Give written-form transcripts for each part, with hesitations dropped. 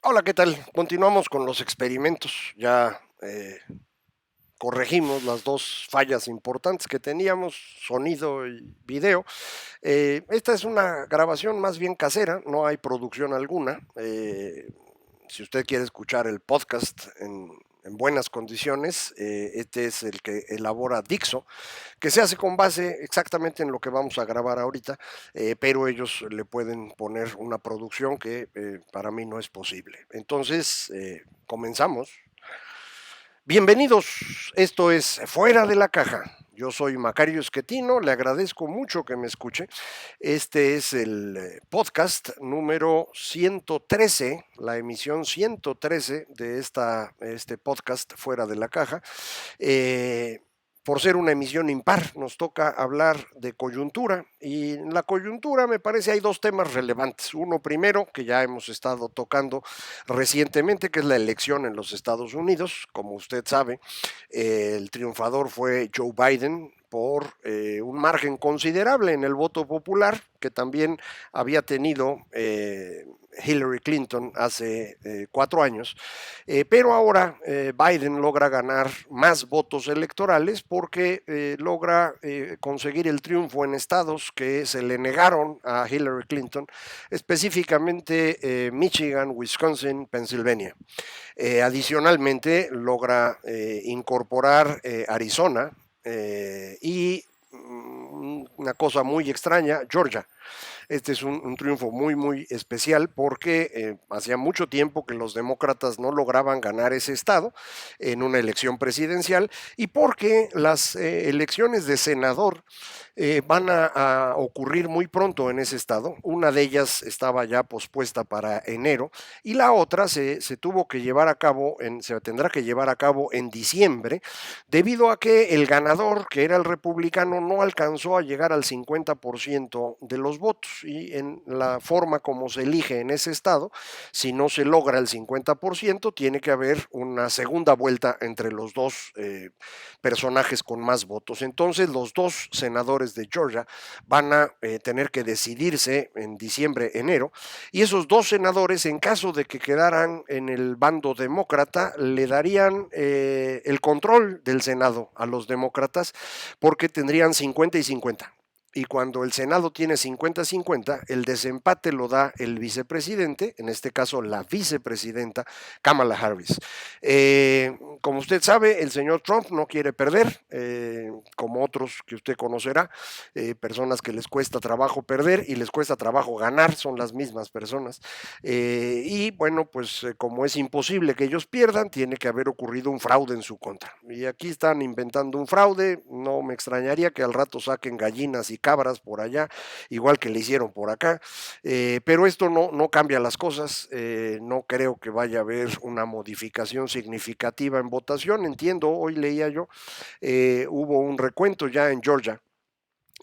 Hola, ¿qué tal? Continuamos con los experimentos. Ya corregimos las dos fallas importantes que teníamos, sonido y video. Esta es una grabación más bien casera, no hay producción alguna. Si usted quiere escuchar el podcast en buenas condiciones, este es el que elabora Dixo, que se hace con base exactamente en lo que vamos a grabar ahorita, pero ellos le pueden poner una producción que para mí no es posible. Entonces, comenzamos. Bienvenidos, esto es Fuera de la Caja. Yo soy Macario Esquetino, le agradezco mucho que me escuche. Este es el podcast número 113, la emisión 113 de este podcast Fuera de la Caja. Por ser una emisión impar, nos toca hablar de coyuntura y en la coyuntura me parece hay dos temas relevantes. Uno primero, que ya hemos estado tocando recientemente, que es la elección en los Estados Unidos. Como usted sabe, el triunfador fue Joe Biden por un margen considerable en el voto popular, que también había tenido Hillary Clinton hace 4 años, pero ahora Biden logra ganar más votos electorales porque logra conseguir el triunfo en estados que se le negaron a Hillary Clinton, específicamente Michigan, Wisconsin, Pennsylvania. Adicionalmente logra incorporar Arizona y una cosa muy extraña, Georgia. Este es un triunfo muy especial porque hacía mucho tiempo que los demócratas no lograban ganar ese estado en una elección presidencial y porque las elecciones de senador van a ocurrir muy pronto en ese estado. Una de ellas estaba ya pospuesta para enero y la otra se tuvo que llevar a cabo, se tendrá que llevar a cabo en diciembre, debido a que el ganador, que era el republicano, no alcanzó a llegar al 50% de los votos y en la forma como se elige en ese estado, si no se logra el 50%, tiene que haber una segunda vuelta entre los dos personajes con más votos. Entonces los dos senadores de Georgia van a tener que decidirse en diciembre, enero, y esos dos senadores, en caso de que quedaran en el bando demócrata, le darían el control del Senado a los demócratas porque tendrían 50 y 50. Y cuando el Senado tiene 50-50, el desempate lo da el vicepresidente, en este caso la vicepresidenta Kamala Harris. Como usted sabe, el señor Trump no quiere perder, como otros que usted conocerá, personas que les cuesta trabajo perder y les cuesta trabajo ganar, son las mismas personas. Y bueno, pues como es imposible que ellos pierdan, tiene que haber ocurrido un fraude en su contra. Y aquí están inventando un fraude, no me extrañaría que al rato saquen gallinas y cabras por allá, igual que le hicieron por acá, pero esto no cambia las cosas, no creo que vaya a haber una modificación significativa en votación, entiendo, hoy leía yo, hubo un recuento ya en Georgia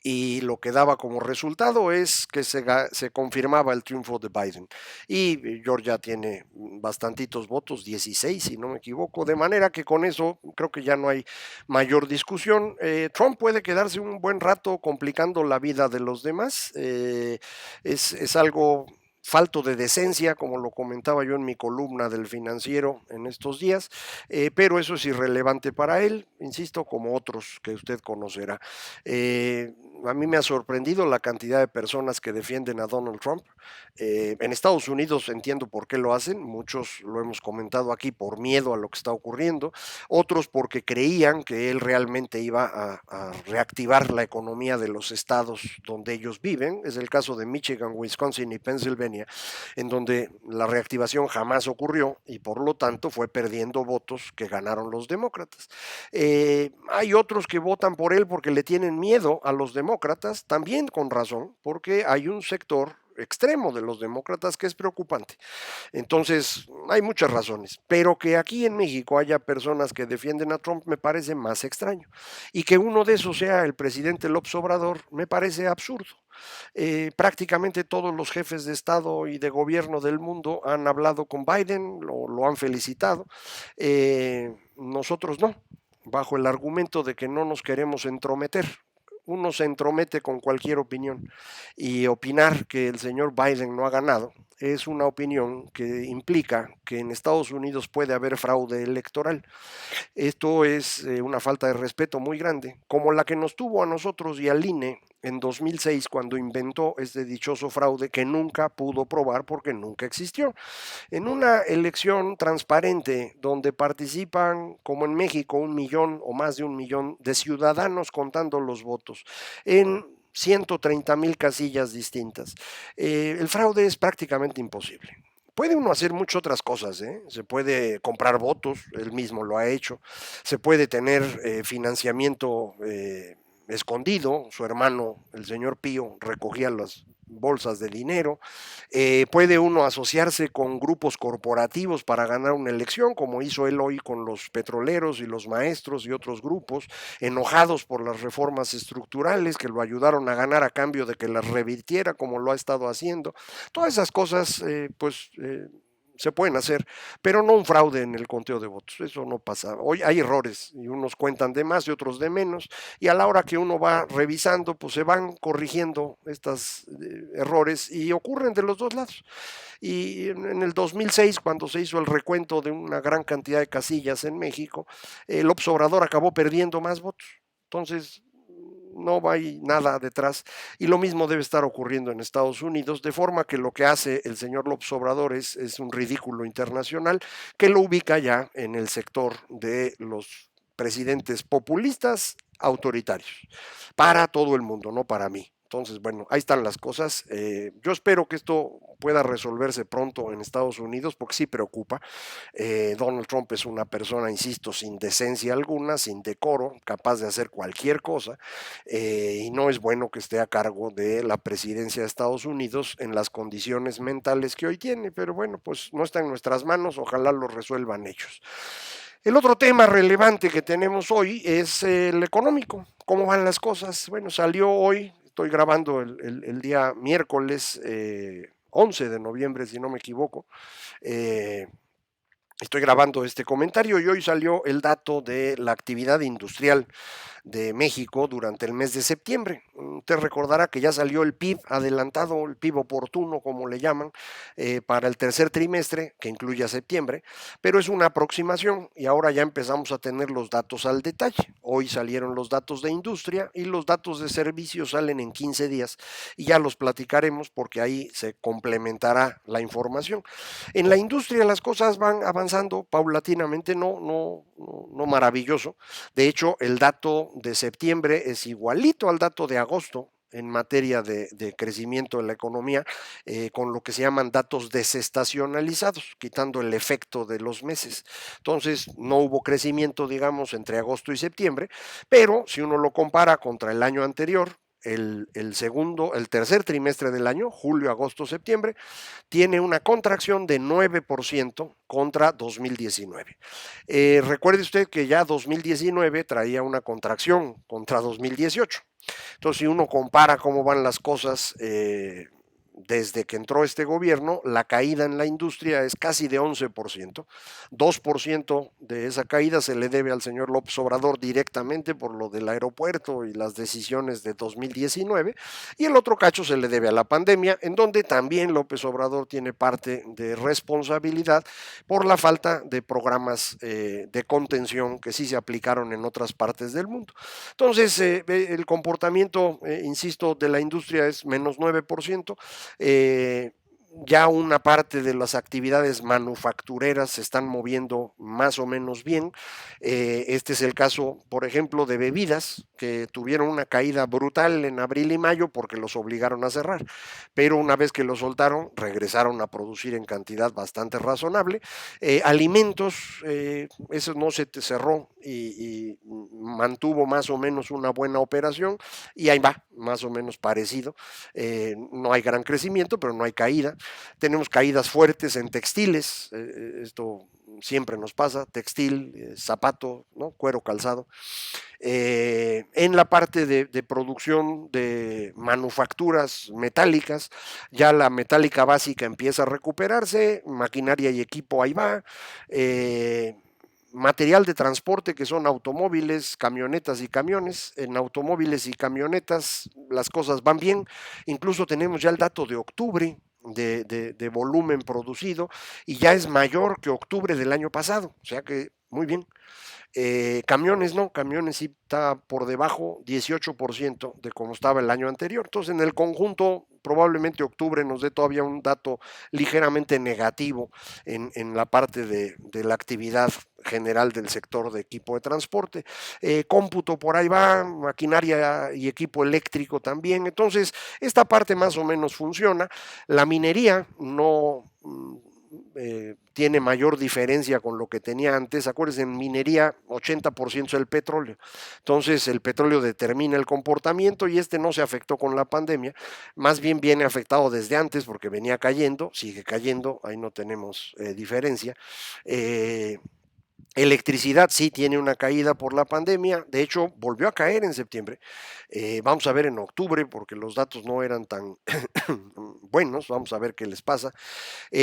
y lo que daba como resultado es que se confirmaba el triunfo de Biden. Y Georgia tiene bastantitos votos, 16 si no me equivoco, de manera que con eso creo que ya no hay mayor discusión. Trump puede quedarse un buen rato complicando la vida de los demás, es algo falto de decencia, como lo comentaba yo en mi columna del Financiero en estos días, pero eso es irrelevante para él, insisto, como otros que usted conocerá. A mí me ha sorprendido la cantidad de personas que defienden a Donald Trump. En Estados Unidos entiendo por qué lo hacen, muchos lo hemos comentado aquí por miedo a lo que está ocurriendo, otros porque creían que él realmente iba a reactivar la economía de los estados donde ellos viven, es el caso de Michigan, Wisconsin y Pennsylvania, en donde la reactivación jamás ocurrió y por lo tanto fue perdiendo votos que ganaron los demócratas. Hay otros que votan por él porque le tienen miedo a los demócratas, también con razón, porque hay un sector extremo de los demócratas que es preocupante. Entonces, hay muchas razones, pero que aquí en México haya personas que defienden a Trump me parece más extraño. Y que uno de esos sea el presidente López Obrador me parece absurdo. Prácticamente todos los jefes de Estado y de gobierno del mundo han hablado con Biden, lo han felicitado. Nosotros no, bajo el argumento de que no nos queremos entrometer. Uno se entromete con cualquier opinión y opinar que el señor Biden no ha ganado es una opinión que implica que en Estados Unidos puede haber fraude electoral. Esto es una falta de respeto muy grande, como la que nos tuvo a nosotros y al INE en 2006 cuando inventó este dichoso fraude que nunca pudo probar porque nunca existió. En una elección transparente donde participan, como en México, 1 millón o más de 1 millón de ciudadanos contando los votos, en 130,000 casillas distintas, el fraude es prácticamente imposible. Puede uno hacer muchas otras cosas, ¿eh? Se puede comprar votos, él mismo lo ha hecho, se puede tener financiamiento escondido, su hermano, el señor Pío, recogía las bolsas de dinero, puede uno asociarse con grupos corporativos para ganar una elección, como hizo él hoy con los petroleros y los maestros y otros grupos, enojados por las reformas estructurales que lo ayudaron a ganar a cambio de que las revirtiera como lo ha estado haciendo. Todas esas cosas, se pueden hacer, pero no un fraude en el conteo de votos. Eso no pasa. Hoy hay errores y unos cuentan de más y otros de menos, y a la hora que uno va revisando, pues se van corrigiendo estos errores y ocurren de los dos lados. Y en el 2006, cuando se hizo el recuento de una gran cantidad de casillas en México, López Obrador acabó perdiendo más votos. Entonces, no hay nada detrás. Y lo mismo debe estar ocurriendo en Estados Unidos, de forma que lo que hace el señor López Obrador es un ridículo internacional que lo ubica ya en el sector de los presidentes populistas autoritarios, para todo el mundo, no para mí. Entonces, bueno, ahí están las cosas. Yo espero que esto pueda resolverse pronto en Estados Unidos, porque sí preocupa. Donald Trump es una persona, insisto, sin decencia alguna, sin decoro, capaz de hacer cualquier cosa, y no es bueno que esté a cargo de la presidencia de Estados Unidos en las condiciones mentales que hoy tiene, pero bueno, pues no está en nuestras manos, ojalá lo resuelvan ellos. El otro tema relevante que tenemos hoy es el económico. ¿Cómo van las cosas? Bueno, salió hoy, estoy grabando el día miércoles 11 de noviembre, si no me equivoco. Estoy grabando este comentario y hoy salió el dato de la actividad industrial de México durante el mes de septiembre. Usted recordará que ya salió el PIB adelantado, el PIB oportuno, como le llaman, para el tercer trimestre, que incluye a septiembre, pero es una aproximación y ahora ya empezamos a tener los datos al detalle. Hoy salieron los datos de industria y los datos de servicios salen en 15 días y ya los platicaremos porque ahí se complementará la información. En la industria las cosas van avanzando paulatinamente, no maravilloso. De hecho, el dato de septiembre es igualito al dato de agosto en materia de crecimiento en la economía, con lo que se llaman datos desestacionalizados, quitando el efecto de los meses. Entonces, no hubo crecimiento, digamos, entre agosto y septiembre, pero si uno lo compara contra el año anterior, el tercer trimestre del año, julio, agosto, septiembre, tiene una contracción de 9% contra 2019. Recuerde usted que ya 2019 traía una contracción contra 2018. Entonces, si uno compara cómo van las cosas desde que entró este gobierno, la caída en la industria es casi de 11%. 2% de esa caída se le debe al señor López Obrador directamente por lo del aeropuerto y las decisiones de 2019, y el otro cacho se le debe a la pandemia, en donde también López Obrador tiene parte de responsabilidad por la falta de programas de contención que sí se aplicaron en otras partes del mundo. Entonces, el comportamiento, insisto, de la industria es menos 9%. Ya una parte de las actividades manufactureras se están moviendo más o menos bien. Este es el caso, por ejemplo, de bebidas, que tuvieron una caída brutal en abril y mayo porque los obligaron a cerrar, pero una vez que los soltaron, regresaron a producir en cantidad bastante razonable. Alimentos, eso no se cerró y mantuvo más o menos una buena operación, y ahí va, más o menos parecido. No hay gran crecimiento, pero no hay caída. Tenemos caídas fuertes en textiles, esto siempre nos pasa, textil, zapato, ¿no? Cuero, calzado. En la parte de producción de manufacturas metálicas, ya la metálica básica empieza a recuperarse, maquinaria y equipo ahí va. Material de transporte, que son automóviles, camionetas y camiones. En automóviles y camionetas las cosas van bien, incluso tenemos ya el dato de octubre, de volumen producido y ya es mayor que octubre del año pasado, o sea que muy bien. Camiones no, camiones sí está por debajo 18% de como estaba el año anterior. Entonces, en el conjunto, probablemente octubre nos dé todavía un dato ligeramente negativo en la parte de la actividad general del sector de equipo de transporte. Cómputo por ahí va, maquinaria y equipo eléctrico también. Entonces, esta parte más o menos funciona. La minería no tiene mayor diferencia con lo que tenía antes. Acuérdense, en minería 80% es el petróleo. Entonces el petróleo determina el comportamiento y este no se afectó con la pandemia. Más bien viene afectado desde antes porque venía cayendo, sigue cayendo, ahí no tenemos diferencia. Electricidad sí tiene una caída por la pandemia, de hecho volvió a caer en septiembre. Vamos a ver en octubre porque los datos no eran tan buenos, vamos a ver qué les pasa.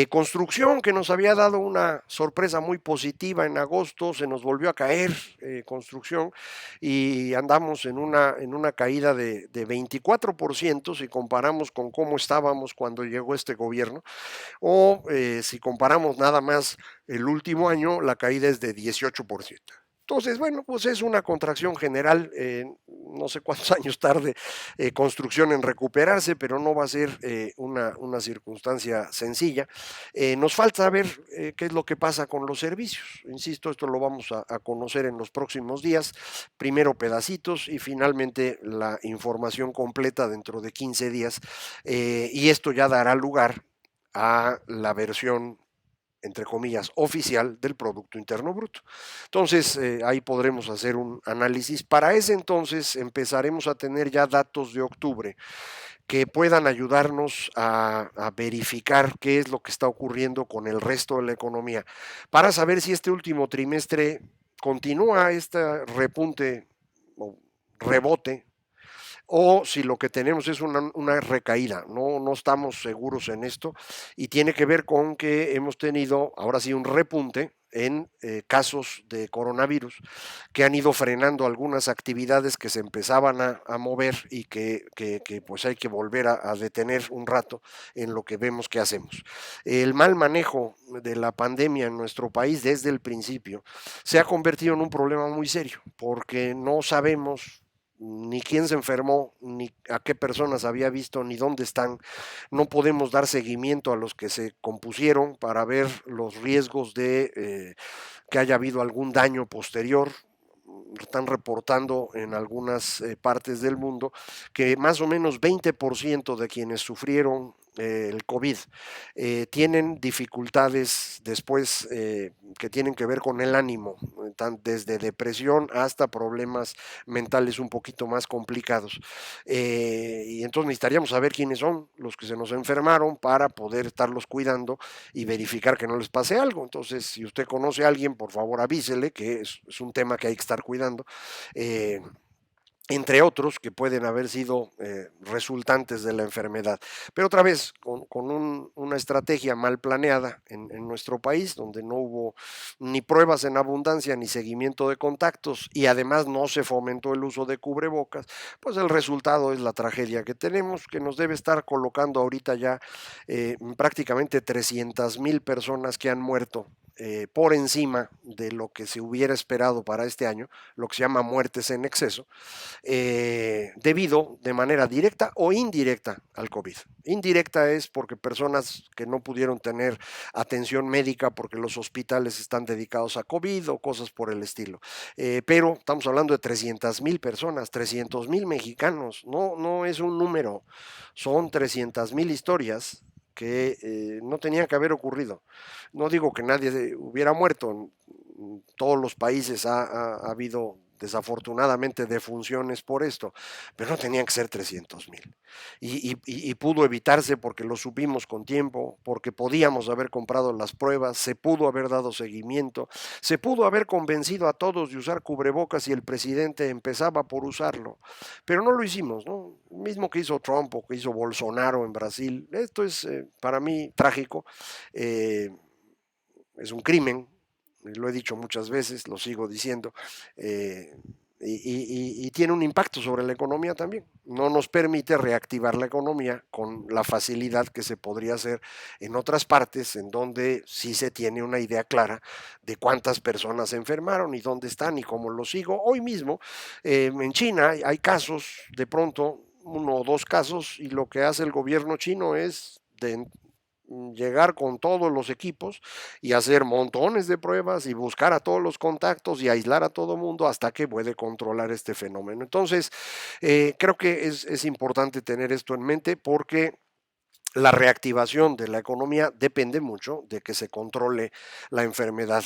Construcción, que nos había dado una sorpresa muy positiva en agosto, se nos volvió a caer construcción y andamos en una caída de 24% si comparamos con cómo estábamos cuando llegó este gobierno, o si comparamos nada más el último año, la caída es de 18%. Entonces, bueno, pues es una contracción general, no sé cuántos años tarde construcción en recuperarse, pero no va a ser una circunstancia sencilla. Nos falta ver qué es lo que pasa con los servicios. Insisto, esto lo vamos a conocer en los próximos días. Primero pedacitos y finalmente la información completa dentro de 15 días. Y esto ya dará lugar a la versión entre comillas, oficial del Producto Interno Bruto. Entonces, ahí podremos hacer un análisis. Para ese entonces empezaremos a tener ya datos de octubre que puedan ayudarnos a verificar qué es lo que está ocurriendo con el resto de la economía, para saber si este último trimestre continúa este repunte o rebote o si lo que tenemos es una recaída. No, no estamos seguros en esto y tiene que ver con que hemos tenido ahora sí un repunte en casos de coronavirus que han ido frenando algunas actividades que se empezaban a mover y que pues hay que volver a detener un rato en lo que vemos que hacemos. El mal manejo de la pandemia en nuestro país desde el principio se ha convertido en un problema muy serio porque no sabemos ni quién se enfermó, ni a qué personas había visto, ni dónde están. No podemos dar seguimiento a los que se compusieron para ver los riesgos de que haya habido algún daño posterior. Están reportando en algunas partes del mundo que más o menos 20% de quienes sufrieron el COVID tienen dificultades después que tienen que ver con el ánimo, desde depresión hasta problemas mentales un poquito más complicados. Y entonces necesitaríamos saber quiénes son los que se nos enfermaron para poder estarlos cuidando y verificar que no les pase algo. Entonces, si usted conoce a alguien, por favor avísele que es un tema que hay que estar cuidando. Entre otros que pueden haber sido resultantes de la enfermedad. Pero otra vez, con una estrategia mal planeada en nuestro país, donde no hubo ni pruebas en abundancia ni seguimiento de contactos y además no se fomentó el uso de cubrebocas, pues el resultado es la tragedia que tenemos, que nos debe estar colocando ahorita ya prácticamente 300,000 personas que han muerto por encima de lo que se hubiera esperado para este año, lo que se llama muertes en exceso, debido de manera directa o indirecta al COVID. Indirecta es porque personas que no pudieron tener atención médica porque los hospitales están dedicados a COVID o cosas por el estilo. Pero estamos hablando de 300,000 personas, 300,000 mexicanos, no, no es un número, son 300,000 historias que no tenían que haber ocurrido. No digo que nadie hubiera muerto, en todos los países ha habido desafortunadamente defunciones por esto, pero no tenían que ser 300,000. Y pudo evitarse porque lo supimos con tiempo, porque podíamos haber comprado las pruebas, se pudo haber dado seguimiento, se pudo haber convencido a todos de usar cubrebocas y el presidente empezaba por usarlo, pero no lo hicimos, ¿no? Mismo que hizo Trump o que hizo Bolsonaro en Brasil. Esto es para mí trágico, es un crimen, lo he dicho muchas veces, lo sigo diciendo. y tiene un impacto sobre la economía también. No nos permite reactivar la economía con la facilidad que se podría hacer en otras partes en donde sí se tiene una idea clara de cuántas personas se enfermaron y dónde están y cómo lo sigo. Hoy mismo en China hay casos, de pronto uno o dos casos, y lo que hace el gobierno chino es llegar con todos los equipos y hacer montones de pruebas y buscar a todos los contactos y aislar a todo mundo hasta que puede controlar este fenómeno. Entonces, creo que es importante tener esto en mente porque la reactivación de la economía depende mucho de que se controle la enfermedad.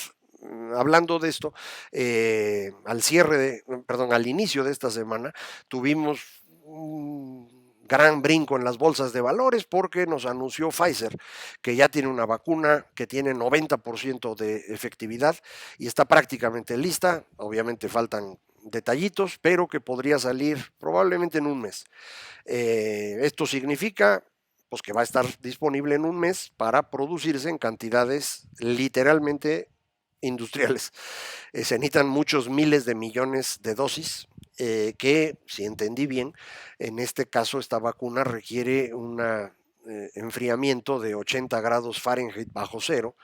Hablando de esto, al inicio de esta semana, tuvimos un gran brinco en las bolsas de valores porque nos anunció Pfizer que ya tiene una vacuna que tiene 90% de efectividad y está prácticamente lista. Obviamente faltan detallitos, pero que podría salir probablemente en un mes. Esto significa pues que va a estar disponible en un mes para producirse en cantidades literalmente industriales. Se necesitan muchos miles de millones de dosis que, si entendí bien, en este caso esta vacuna requiere un enfriamiento de 80 grados Fahrenheit bajo cero.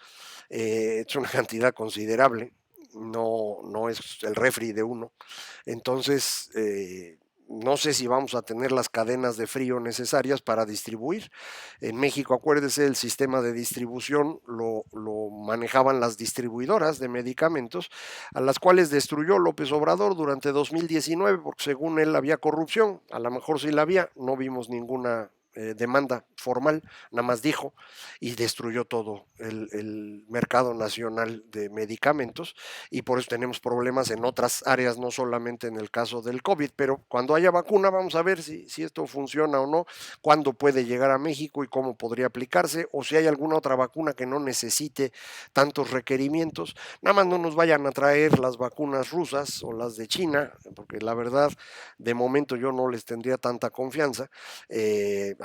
Es una cantidad considerable, no es el refri de uno. Entonces, no sé si vamos a tener las cadenas de frío necesarias para distribuir. En México, acuérdese, el sistema de distribución lo manejaban las distribuidoras de medicamentos, a las cuales destruyó López Obrador durante 2019, porque según él había corrupción. A lo mejor sí la había, no vimos ninguna demanda formal, nada más dijo, y destruyó todo el mercado nacional de medicamentos, y por eso tenemos problemas en otras áreas, no solamente en el caso del COVID, pero cuando haya vacuna vamos a ver si esto funciona o no, cuándo puede llegar a México y cómo podría aplicarse, o si hay alguna otra vacuna que no necesite tantos requerimientos. Nada más no nos vayan a traer las vacunas rusas o las de China, porque la verdad, de momento yo no les tendría tanta confianza,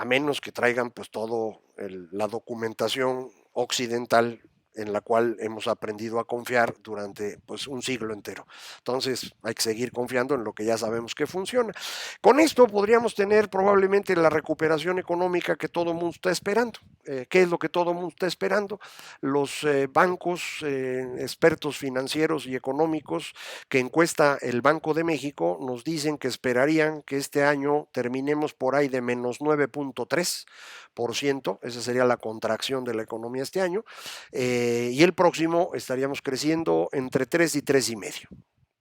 a menos que traigan pues todo la documentación occidental en la cual hemos aprendido a confiar durante pues un siglo entero. Entonces hay que seguir confiando en lo que ya sabemos que funciona. Con esto podríamos tener probablemente la recuperación económica que todo el mundo está esperando. ¿Qué es lo que todo el mundo está esperando? Los bancos, expertos financieros y económicos que encuesta el Banco de México nos dicen que esperarían que este año terminemos por ahí de menos 9.3%, esa sería la contracción de la economía este año, y el próximo estaríamos creciendo entre 3 y 3,5,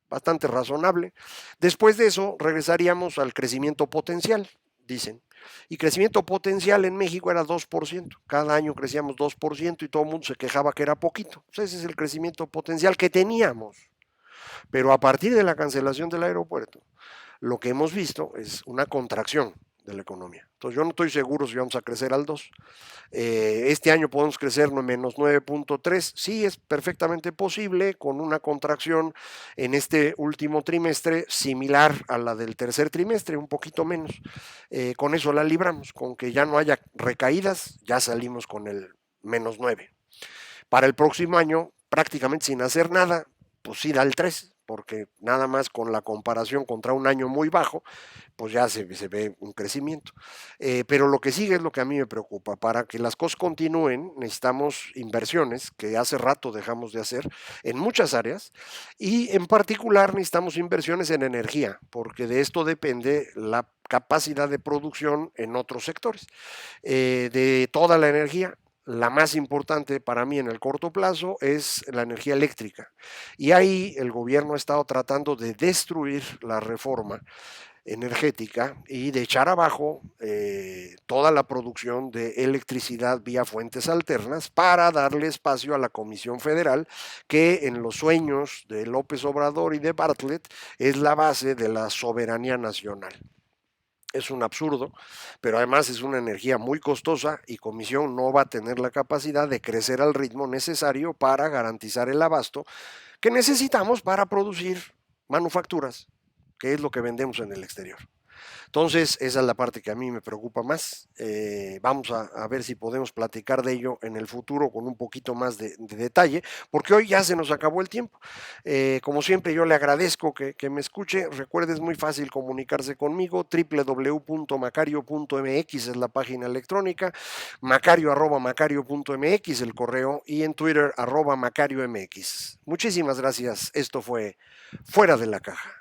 bastante razonable. Después de eso regresaríamos al crecimiento potencial, dicen. Y crecimiento potencial en México era 2%. Cada año crecíamos 2% y todo el mundo se quejaba que era poquito. Pues ese es el crecimiento potencial que teníamos. Pero a partir de la cancelación del aeropuerto, lo que hemos visto es una contracción de la economía. Entonces yo no estoy seguro si vamos a crecer al 2. Este año podemos crecer menos 9.3. Sí, es perfectamente posible con una contracción en este último trimestre similar a la del tercer trimestre, un poquito menos. Con eso la libramos, con que ya no haya recaídas, ya salimos con el menos 9. Para el próximo año, prácticamente sin hacer nada, pues sí da el 3, porque nada más con la comparación contra un año muy bajo, pues ya se ve un crecimiento. Pero lo que sigue es lo que a mí me preocupa. Para que las cosas continúen, necesitamos inversiones que hace rato dejamos de hacer en muchas áreas, y en particular necesitamos inversiones en energía, porque de esto depende la capacidad de producción en otros sectores. De toda la energía, la más importante para mí en el corto plazo es la energía eléctrica. Y ahí el gobierno ha estado tratando de destruir la reforma energética y de echar abajo toda la producción de electricidad vía fuentes alternas para darle espacio a la Comisión Federal, que en los sueños de López Obrador y de Bartlett es la base de la soberanía nacional. Es un absurdo, pero además es una energía muy costosa y Comisión no va a tener la capacidad de crecer al ritmo necesario para garantizar el abasto que necesitamos para producir manufacturas, que es lo que vendemos en el exterior. Entonces, esa es la parte que a mí me preocupa más. Vamos a ver si podemos platicar de ello en el futuro con un poquito más de detalle, porque hoy ya se nos acabó el tiempo. Como siempre, yo le agradezco que me escuche. Recuerde, es muy fácil comunicarse conmigo. www.macario.mx es la página electrónica, macario@macario.mx el correo, y en Twitter @macariomx. Muchísimas gracias. Esto fue Fuera de la Caja.